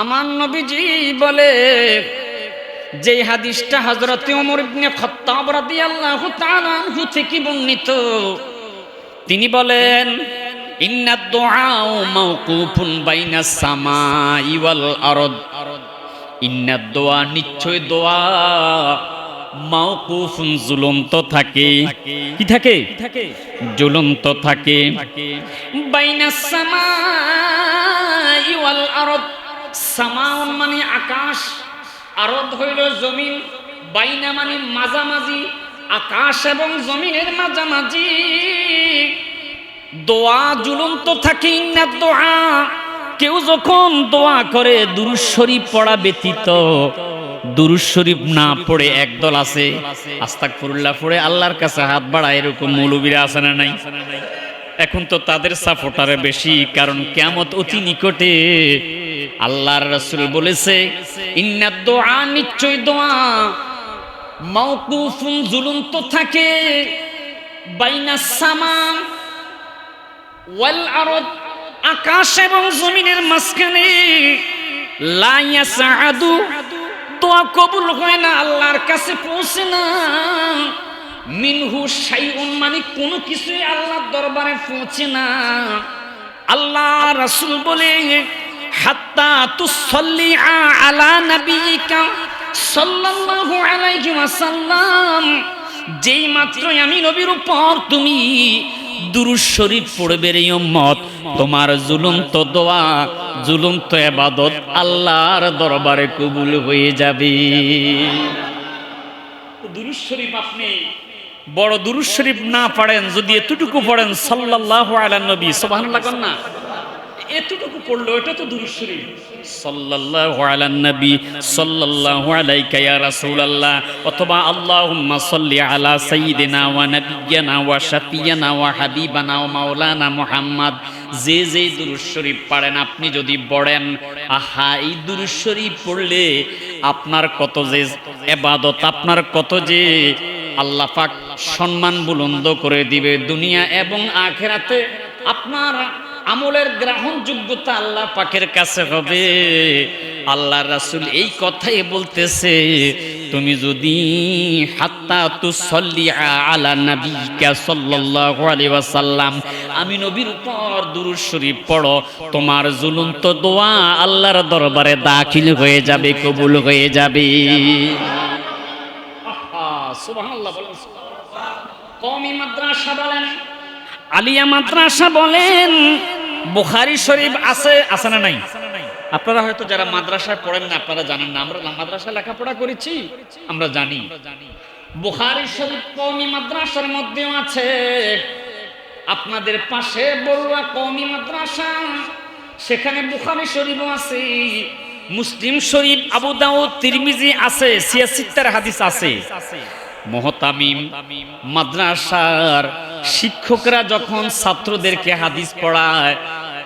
আমার নবীজি বলে, যে হাদিসটা হযরত ওমর ইবনে খাত্তাব রাদিয়াল্লাহু তাআলা আনহু থেকে বর্ণিত, তিনি বলেন, ইন্নাদ দুআ মাওকুফুন বাইনাস সামাই ওয়াল আরদ। ইন্নাদ দুআ, নিশ্চয় দোয়া, মাওকুফুন ঝুলন্ত থাকে। কি থাকে? ঝুলন্ত থাকে। বাইনাস সামাই ওয়াল আরদ, সামাউন মানে আকাশ, আরদ হইল জমিন, বাইনা মানে মাঝামাঝি, আকাশ এবং জমিনের মাঝামাঝি দোয়া ঝুলন্ত থাকে। ইন্নাদ দোয়া, কেউ যখন দোয়া করে দুরূদ শরীফ পড়া ব্যতীত, দুরূদ শরীফ না পড়ে, একদল আছে আস্তাগফিরুল্লাহ পড়ে আল্লাহর কাছে হাত বাড়ায়, এরকম মৌলবীরা আছে না নাই? এখন তো তাদের সাপোর্টারে বেশি, কারণ কিয়ামত অতি নিকটে। আল্লাহর রাসূল বলেছে, ইন্নাদ দুআ, নিশ্চয় দোয়া, মাওকুফুন ঝুলন্ত থাকে, বাইনাস সামা ওয়াল আরদ, আকাশ এবং জমিনের মাঝখানে। লা ইয়াসআদু, দোয়া কবুল হয় না, আল্লাহর কাছে পৌঁছে না। মিনহু শাইউন, মানে কোনো কিছুই আল্লাহর দরবারে পৌঁছে না। আল্লাহ রাসূল বলে, হাত্তা তুসাল্লি আলা নবিয়িকা সাল্লাল্লাহু আলাইহি ওয়াসাল্লাম, যেই মাত্রই আমি নবীর উপর তুমি দুরূদ শরীফ পড়বে রে উম্মত, তোমার ঝুলন্ত দোয়া, ঝুলন্ত ইবাদত আল্লাহর দরবারে কবুল হয়ে যাবে। দুরূদ শরীফ আপনি বড় দুরূদ শরীফ না পড়েন, যদি এতটুকু পড়েন সাল্লাল্লাহু আলা নবী, সুবহানাল্লাহ কন না, এতটুকু পড়লো, এটা তো দুরূদ শরীফ। সাল্লাল্লাহু আলা নবী সাল্লাল্লাহু আলাইকা ইয়া রাসূলুল্লাহ, অথবা আল্লাহুম্মা সাল্লি আলা সাইয়্যিদিনা ওয়া নাবিয়্যিনা ওয়া শাফিয়্যিনা ওয়া হাবিবানা ওয়া মাওলানা মুহাম্মদ। যে যে দুরূদ শরীফ পড়েন, আপনি যদি পড়েন, আহা, এই দুরূদ শরীফ পড়লে আপনার কত যে ইবাদত, আপনার কত যে আল্লাহ পাক সম্মান বুলন্দ করে দিবে দুনিয়া এবং আখিরাতে। আপনার আমলের গ্রহণযোগ্যতা আল্লাহ পাকের কাছে হবে। আল্লাহর রাসূল এই কথাই বলতেছে, তুমি যদি হাত্তা তুসাল্লি আলা নবিয়িকা সাল্লাল্লাহু আলাইহি ওয়াসাল্লাম, আমি নবীর উপর দুরূদ শরীফ পড়ো, তোমার ঝুলন্ত দোয়া আল্লাহর দরবারে দাখিল হয়ে যাবে, কবুল হয়ে যাবে। সুবহানাল্লাহ বলেন। কওমি মাদ্রাসা বলেন, আলিয়া মাদ্রাসা বলেন, বুখারী শরীফ আছে, আছে না নাই? আপনারা হয়তো যারা মাদ্রাসায় পড়েন না, আপনারা জানেন না। আমরা মাদ্রাসায় লেখাপড়া করেছি, আমরা জানি। বুখারী শরীফ কওমি মাদ্রাসার মধ্যেও আছে। আপনাদের পাশে বড়ুয়া কওমি মাদ্রাসা, সেখানে বুখারী শরীফও আছে, মুসলিম শরীফ, আবু দাউদ, তিরমিজি আছে, সিয়াসিত্তার হাদিস আছে। মুহতামিম মাদ্রাসার শিক্ষকরা যখন ছাত্রদেরকে হাদিস পড়ায়,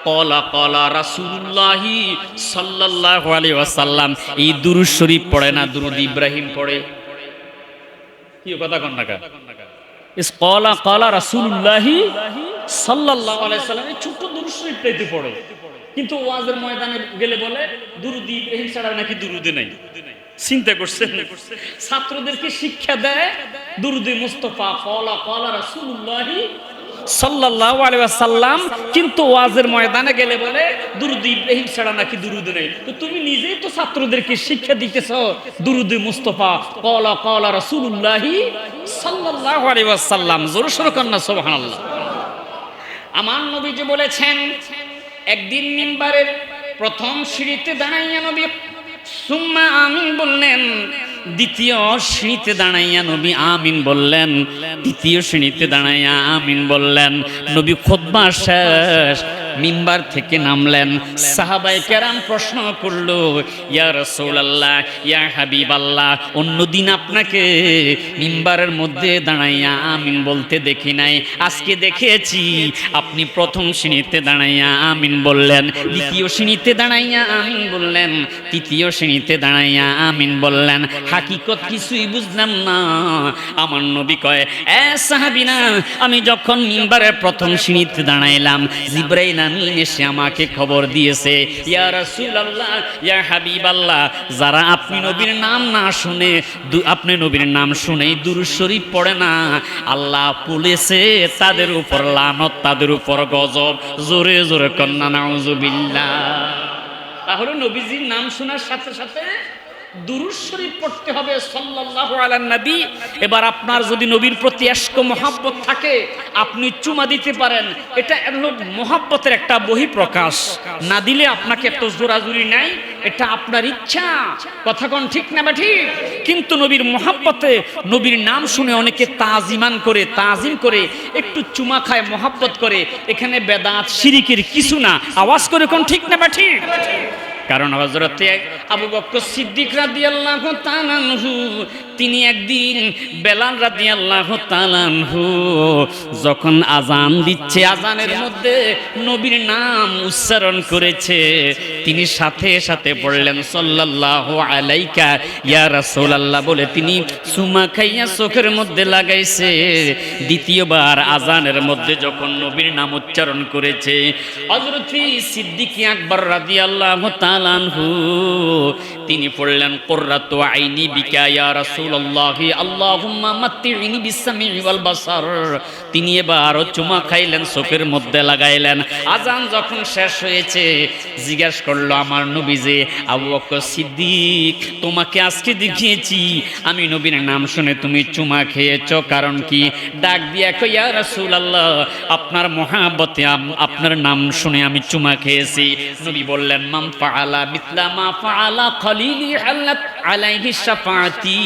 ক্বালা ক্বালা রাসূলুল্লাহি সাল্লাল্লাহু আলাইহি ওয়াসাল্লাম, এই দুরূদ শরীফ পড়ে না, দুরূদ ইব্রাহিম পড়ে। কি কথা কন না কা? ইস ক্বালা ক্বালা রাসূলুল্লাহি সাল্লাল্লাহু আলাইহি ওয়াসাল্লাম, এই ছোট দুরূদ শরীফটাই তো পড়ে, কিন্তু ওয়াজের ময়দানে গেলে বলে দুরূদ ইব্রাহিম ছাড়া নাকি দুরূদে নাই। চিন্তা করছেন? ছাত্রদেরকে শিক্ষা দেয় দুরূদে মুস্তাফা, ক্বালা ক্বালা রাসূলুল্লাহি সাল্লাল্লাহু আলাইহি ওয়াসাল্লাম, কিন্তু ওয়াজের ময়দানে গেলে বলে দুরূদ ইব্রাহিম ছাড়া নাকি দুরূদ নেই। তো তুমি নিজেই তো ছাত্রদেরকে শিক্ষা দিতেছো দুরূদে মুস্তাফা, ক্বালা ক্বালা রাসূলুল্লাহি সাল্লাল্লাহু আলাইহি ওয়াসাল্লাম। জোরে সোরে কন না সুবহানাল্লাহ। আমার নবীজি বলেছেন, একদিন মিম্বারের প্রথম সিঁড়িতে দাঁড়াইয়া নবী সুম্মা আমিন বললেন, দ্বিতীয় সিঁড়িতে দাঁড়াইয়া নবী আমিন বললেন, তৃতীয় সিঁড়িতে দাঁড়াইয়া আমিন বললেন। নবী খুতবা শেষ, মিম্বার থেকে নামলেন। সাহাবায়ে কেরাম প্রশ্ন করলো, ইয়া রাসূলুল্লাহ, ইয়া হাবিবাল্লাহ, অন্যদিন আপনাকে মিম্বারের মধ্যে দাঁড়াইয়া আমিন বলতে দেখি নাই, আজকে দেখেছি আপনি প্রথম সিঁড়িতে দাঁড়াইয়া আমিন বললেন, দ্বিতীয় সিঁড়িতে দাঁড়াইয়া আমিন বললেন, তৃতীয় সিঁড়িতে দাঁড়াইয়া আমিন বললেন। হাকিকত কিছুই বুঝলাম না। আমার নবী কয়, এ সাহাবীরা, আমি যখন মিম্বারের প্রথম সিঁড়িতে দাঁড়াইলাম, জিবরাইল আমিন এসে আমাকে খবর দিয়েছে, ইয়া রাসূলুল্লাহ, ইয়া হাবিবাল্লাহ, যারা আপনি নবীর নাম না শুনে, আপনি নবীর নাম শুনেই দুরূদ শরীফ পড়ে না, আল্লাহ বলেছে তাদের উপর লানত, তাদের উপর গজব। জোরে জোরে কন্না নাউজুবিল্লাহ। তাহলে নবীজির নাম শোনার সাথে সাথে দুরূদ শরীফ পড়তে হবে সাল্লাল্লাহু আলান নবী। এবার আপনার যদি নবীর প্রতি ইশক মহব্বত থাকে, আপনি চুমা দিতে পারেন, এটা হলো মহব্বতের একটা বহিঃপ্রকাশ। না দিলে আপনাকে এত জোরাজুরি নাই, এটা আপনার ইচ্ছা। কথা কোন ঠিক না ঠিক? কিন্তু নবীর মহব্বতে, নবীর নাম শুনে অনেকে তাজিম করে একটু চুমা খায়, মহব্বত করে। এখানে বেদাত শিরিকের কিছু না। আওয়াজ করে কোন ঠিক না ঠিক? কারণ হযরতে আবু বকর সিদ্দিক রাদিয়াল্লাহু তাআলা আনহু, তিনি একদিন বেলাল রাদিয়াল্লাহু তাআলা আনহু যখন আজান দিচ্ছে, আজানের মধ্যে নবীর নাম উচ্চারণ করেছে, তিনি সাথে সাথে পড়লেন সাল্লাল্লাহু আলাইকা ইয়া রাসূলুল্লাহ বলে তিনি চুমা খাইয়া চোখের মধ্যে লাগাইছে। দ্বিতীয়বার আজানের মধ্যে যখন নবীর নাম উচ্চারণ করেছে, হযরতে সিদ্দিক আকবর রাদিয়াল্লাহু তাআলা আনহু তিনি পড়লেন কুররাতু আইনি বিকা ইয়া রাসূলুল্লাহ আল্লাহুম্মা মাত্তিনি বিসসামি ওয়াল বাসার। তিনি এবার চুমা খাইলেন, চোখের মধ্যে লাগাইলেন। আজান যখন শেষ হয়েছে, জিজ্ঞাসা করলো আমার নবী যে, আবু বকর সিদ্দিক, তোমাকে আজকে দেখিয়েছি আমি নবীর নাম শুনে তুমি চুমা খেয়েছো, কারণ কি? ডাক দিয়া কই, ইয়া রাসূলুল্লাহ, আপনার মহব্বতে আপনার নাম শুনে আমি চুমা খেয়েছি। নবী বললেন, মান ফাআলা মিথলা মা ফাআলা খলিলি হাল্লাত আলাইহি শাফাআতি।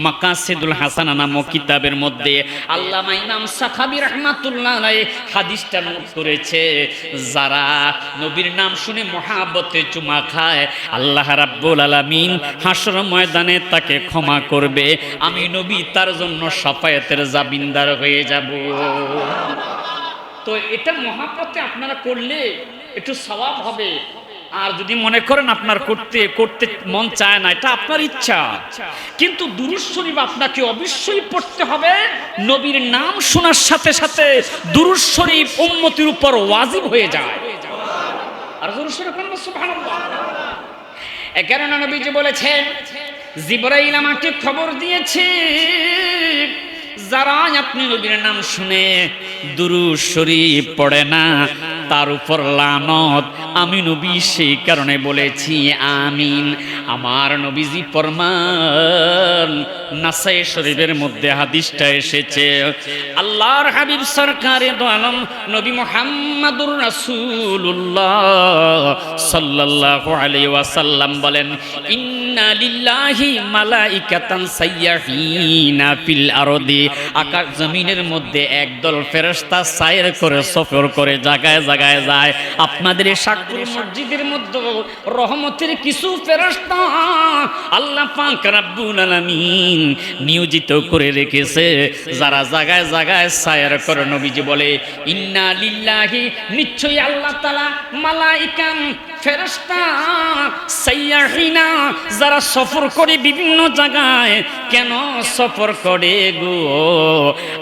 মাকাসিদুল হাসানা নামক কিতাবের মধ্যে আল্লামা ইমাম সাখাবী রাহমাতুল্লাহ আলাইহি হাদিসটা নোট করেছে, যারা নবীর নাম শুনে মহব্বতে চুমা খায়, আল্লাহ রাব্বুল আলামিন হাসর ময়দানে তাকে ক্ষমা করবে। আমি নবী তার জন্য শাফায়াতের জামিনদার হয়ে যাব। তো এটা মহব্বতে আপনারা করলে একটু সওয়াব হবে। আর যদি মনে করেন আপনার করতে মন চায় না, এটা আপনার ইচ্ছা। কিন্তু দুরূদ শরীফ আপনাকে অবশ্যই পড়তে হবে। নবীর নাম শোনার সাথে সাথে দুরূদ শরীফ উম্মতের উপর ওয়াজিব হয়ে যায়। আর দুরূদ শরীফ পড়ুন সুবহানাল্লাহ। এ কারণে নবীজি বলেছেন, জিবরাইল আমাকে খবর দিয়েছে, যারা আপনি নবীর নাম শুনে দুরূদ শরীফ পড়ে না, তার উপর লানত। আমি নবী সেই কারণে বলেছি আমিন। আমার নবীজি ফরমান, নাসাই শরীফের মধ্যে হাদিসটা এসেছে, আল্লাহর হাবিব সরকারে দো আলম নবী মুহাম্মাদুর রাসূলুল্লাহ সাল্লাল্লাহু আলাইহি ওয়াসাল্লাম বলেন, ইন্না লিল্লাহি মালাইকাতান সাইয়্যাহিনা ফিল আরদি। আকাশ জমিনের মধ্যে একদল ফেরেশতা সাইর করে, সফর করে, জায়গায় জায়গায় যায়। আপনাদের এই শাকপুর মসজিদের মধ্যে রহমতের কিছু ফেরেশতা আল্লাহ পাক রব্বুল আলামিন নিয়োজিত করে রেখেছে, যারা জায়গায় জায়গায় সাইর করে। নবীজি বলে, ইন্না লিল্লাহি, নিশ্চয়ই আল্লাহ তাআলা মালাইকান ফেরেশতা সাইয়্যাহিনা, যারা সফর করে বিভিন্ন জায়গায়। কেন সফর করে গো?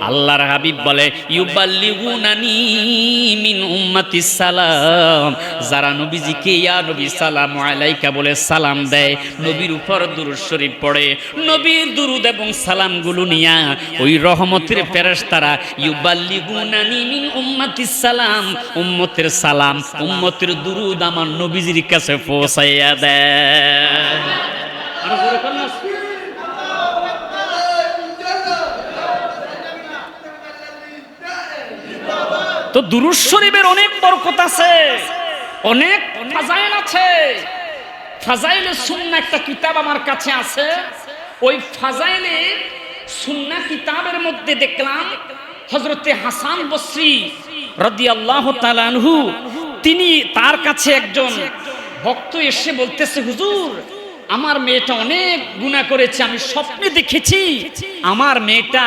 আল্লাহর হাবিব বলে, ইউবাল্লিগুনানি মিন উম্মাতিস সালাম, যারা নবীজিকে ইয়া নবী সালামু আলাইকা বলে সালাম দেয়, নবীর উপর দুরূদ শরীফ পড়ে, নবীর দুরূদ এবং সালামগুলো নিয়া ওই রহমতের ফেরেশতারা ইউবাল্লিগুনানি মিন উম্মাতিস সালাম, উম্মতের সালাম, উম্মতের দুরূদ আমার নবীজির কাছে পৌঁছাইয়া দেয়। তো দুরূদ শরীফের অনেক বরকত আছে, অনেক ফাজাইল আছে। ফাজাইলে সুন্নাহ একটা কিতাব আমার কাছে আছে। ওই ফাজাইলে সুন্নাহ কিতাবের মধ্যে দেখলাম হযরতে হাসান বসরি রাদিয়াল্লাহু তাআলা আনহু, তিনি, তার কাছে একজন ভক্ত এসে বলতেছে, হুজুর, আমার মেয়েটা অনেক গুনাহ করেছে, আমি স্বপ্নে দেখেছি আমার মেয়েটা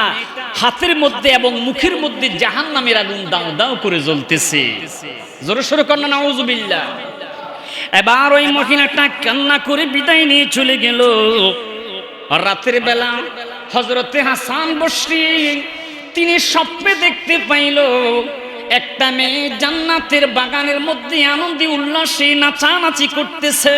হাতের মধ্যে এবং মুখের মধ্যে জাহান্নামের আগুন দাও দাও করে জ্বলতেছে। জোরে সোরে কন্না নাউজুবিল্লাহ। এবার ওই মহিলাটা কান্না করে বিদায় নিয়ে চলে গেল। রাতের বেলা হযরতে হাসান বসরি তিনি স্বপ্নে দেখতে পাইল একটা মেয়ে জান্নাতের বাগানের মধ্যে আনন্দে উল্লাসে নাচানাচি করতেছে।